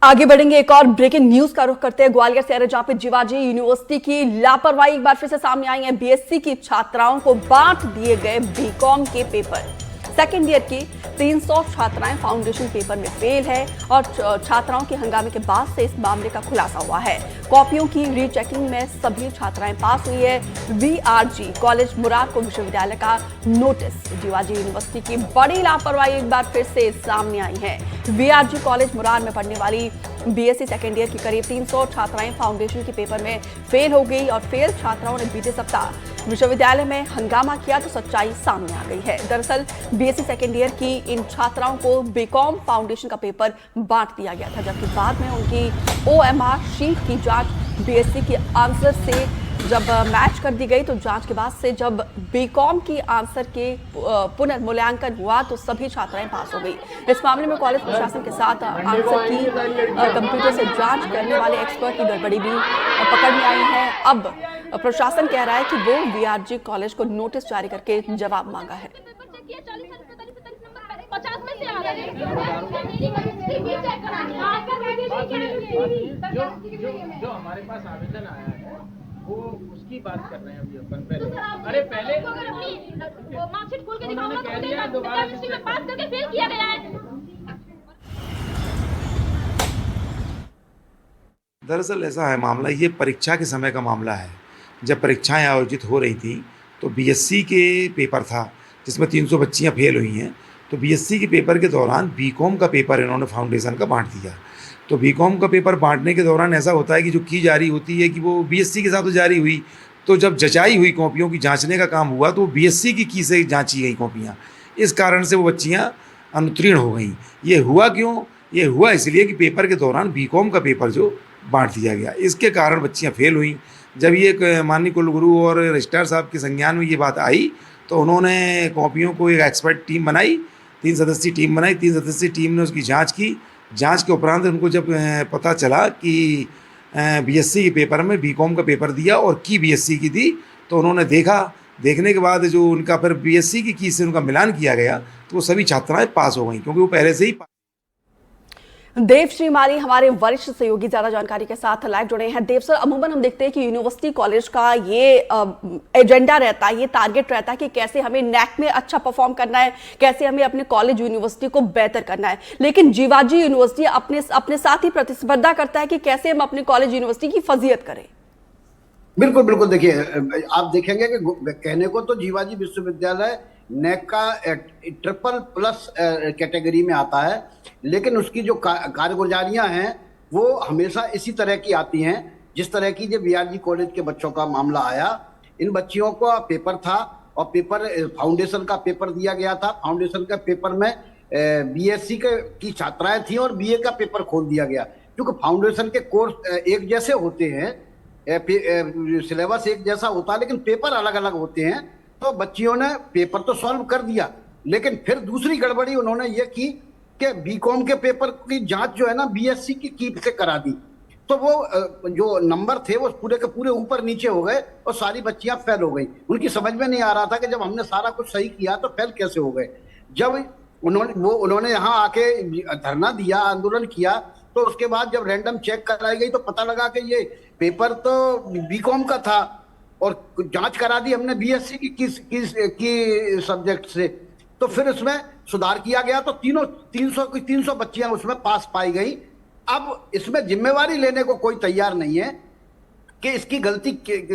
आगे बढ़ेंगे, एक और ब्रेकिंग न्यूज का रुख करते हैं ग्वालियर से, जहां पे जीवाजी यूनिवर्सिटी की लापरवाही एक बार फिर से सामने आई है। बीएससी की छात्राओं को बांट दिए गए बीकॉम के पेपर। सेकेंड ईयर की 300 छात्राएं फाउंडेशन पेपर में फेल है और छात्राओं के हंगामे के बाद से इस मामले का खुलासा हुआ है। कॉपियों की रीचेकिंग में सभी छात्राएं पास हुई है। वीआरजी कॉलेज मुरार को विश्वविद्यालय का नोटिस। जीवाजी यूनिवर्सिटी की बड़ी लापरवाही एक बार फिर से सामने आई है। वीआरजी कॉलेज मुरार में पढ़ने वाली बीएससी सेकेंड ईयर की करीब 300 छात्राएं फाउंडेशन के पेपर में फेल हो गई और फेल छात्राओं ने बीते सप्ताह विश्वविद्यालय में हंगामा किया तो सच्चाई सामने आ गई है। दरअसल बीएससी सेकेंड ईयर की इन छात्राओं को बीकॉम फाउंडेशन का पेपर बांट दिया गया था, जबकि बाद में उनकी ओएमआर शीट की जांच बीएससी के आंसर से जब मैच कर दी गई तो जांच के बाद से जब बीकॉम की आंसर के पुनर्मूल्यांकन हुआ तो सभी छात्राएं पास हो गई। इस मामले में कॉलेज प्रशासन के साथ आंसर की कंप्यूटर से जांच करने वाले एक्सपर्ट की गड़बड़ी भी पकड़ में आई है। अब प्रशासन कह रहा है कि वो वीआरजी कॉलेज को नोटिस जारी करके जवाब मांगा है। जो हमारे पास आवेदन आया है वो उसकी बात कर रहे हैं अभी अपन पहले। अरे पहले मार्कशीट खोल के दिखाओ ना, तो दोबारा में पास करके फेल किया गया है। दरअसल ऐसा है मामला, ये परीक्षा के समय का मामला है। जब परीक्षाएं आयोजित हो रही थी तो बीएससी के पेपर था जिसमें 300 बच्चियां फेल हुई हैं, तो बीएससी के पेपर के दौरान बीकॉम का पेपर इन्होंने फाउंडेशन का बांट दिया। तो बीकॉम का पेपर बांटने के दौरान ऐसा होता है कि जो की जारी होती है कि वो बीएससी के साथ तो जारी हुई, तो जब जचाई हुई कॉपियों की जांचने का काम हुआ तो वो बीएससी की से जांची गई कॉपियाँ। इस कारण से वो बच्चियाँ अनुत्तीर्ण हो गई। ये हुआ क्यों? ये हुआ इसलिए कि पेपर के दौरान बीकॉम का पेपर जो बांट दिया गया, इसके कारण बच्चियाँ फेल हुई। जब ये माननीय कुलगुरु और रजिस्ट्रार साहब के संज्ञान में ये बात आई तो उन्होंने कॉपियों को एक एक्सपर्ट टीम बनाई, 3 सदस्यीय टीम बनाई। 3 सदस्यीय टीम ने उसकी जांच की। जांच के उपरांत उनको जब पता चला कि बीएससी के पेपर में बीकॉम का पेपर दिया और की बीएससी की दी, तो उन्होंने देखने के बाद जो उनका फिर बीएससी की से उनका मिलान किया गया तो वो सभी छात्राएं पास हो गई, क्योंकि वो पहले से ही। देव श्रीमाली हमारे वरिष्ठ सहयोगी ज्यादा जानकारी के साथ लाइव जुड़े हैं। देव सर, अमूमन हम देखते हैं कि यूनिवर्सिटी कॉलेज का ये एजेंडा रहता है, ये टारगेट रहता है कि कैसे हमें नैक में अच्छा परफॉर्म करना है, कैसे हमें अपने कॉलेज यूनिवर्सिटी को बेहतर करना है। लेकिन जीवाजी यूनिवर्सिटी अपने साथ ही प्रतिस्पर्धा करता है कि कैसे हम अपने कॉलेज यूनिवर्सिटी की फजीयत करें। बिल्कुल बिल्कुल, देखिए आप देखेंगे कि कहने को तो जीवाजी विश्वविद्यालय नेक का ट्रिपल+ कैटेगरी में आता है, लेकिन उसकी जो कारगुजारियां हैं वो हमेशा इसी तरह की आती हैं जिस तरह की जो वीआरजी कॉलेज के बच्चों का मामला आया। इन बच्चियों का पेपर था और पेपर फाउंडेशन का पेपर दिया गया था। फाउंडेशन का पेपर में बीएससी की छात्राएं थी और बीए का पेपर खोल दिया गया। क्योंकि फाउंडेशन के कोर्स एक जैसे होते हैं, सिलेबस एक जैसा होता है, लेकिन पेपर अलग अलग होते हैं। तो बच्चियों ने पेपर तो सॉल्व कर दिया, लेकिन फिर दूसरी गड़बड़ी उन्होंने ये की कि बीकॉम के पेपर की जांच जो है ना बीएससी की से करा दी। तो वो जो नंबर थे वो पूरे के पूरे ऊपर नीचे हो गए और सारी बच्चियां फेल हो गई। उनकी समझ में नहीं आ रहा था कि जब हमने सारा कुछ सही किया तो फेल कैसे हो गए। जब उन्होंने यहाँ आके धरना दिया, आंदोलन किया, तो उसके बाद जब रैंडम चेक कराई गई तो पता लगा कि ये पेपर तो बीकॉम का था और जांच करा दी हमने बीएससी की सब्जेक्ट से। तो फिर उसमें सुधार किया गया तो 300 बच्चियां उसमें पास पाई गई। अब इसमें जिम्मेवारी लेने को कोई तैयार नहीं है कि इसकी गलती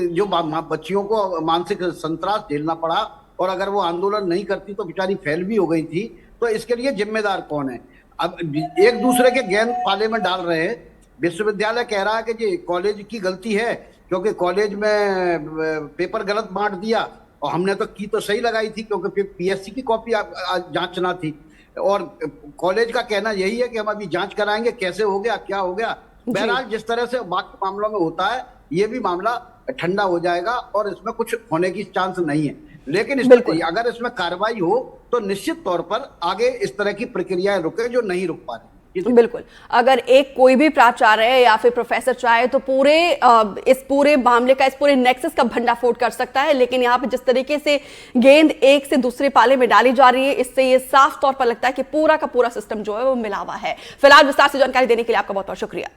जो बच्चियों को मानसिक संत्रास झेलना पड़ा और अगर वो आंदोलन नहीं करती तो बेचारी फेल भी हो गई थी, तो इसके लिए जिम्मेदार कौन है? अब एक दूसरे के गेंद पाले में डाल रहे हैं। विश्वविद्यालय कह रहा है कि जी कॉलेज की गलती है क्योंकि कॉलेज में पेपर गलत बांट दिया और हमने तो की तो सही लगाई थी क्योंकि पीएससी की कॉपी जांचना थी। और कॉलेज का कहना यही है कि हम अभी जांच कराएंगे कैसे हो गया, क्या हो गया। बहरहाल जिस तरह से बाकी मामलों में होता है ये भी मामला ठंडा हो जाएगा और इसमें कुछ होने की चांस नहीं है। लेकिन अगर इसमें कार्रवाई हो तो निश्चित तौर पर आगे इस तरह की प्रक्रियाएं रुके जो नहीं रुक पा रही। बिल्कुल, अगर एक कोई भी प्राचार्य या फिर प्रोफेसर चाहे तो इस पूरे मामले का, इस पूरे नेक्सस का भंडाफोड़ कर सकता है, लेकिन यहाँ पे जिस तरीके से गेंद एक से दूसरे पाले में डाली जा रही है, इससे ये साफ तौर पर लगता है कि पूरा का पूरा सिस्टम जो है वो मिला हुआ है। फिलहाल विस्तार से जानकारी देने के लिए आपका बहुत बहुत शुक्रिया।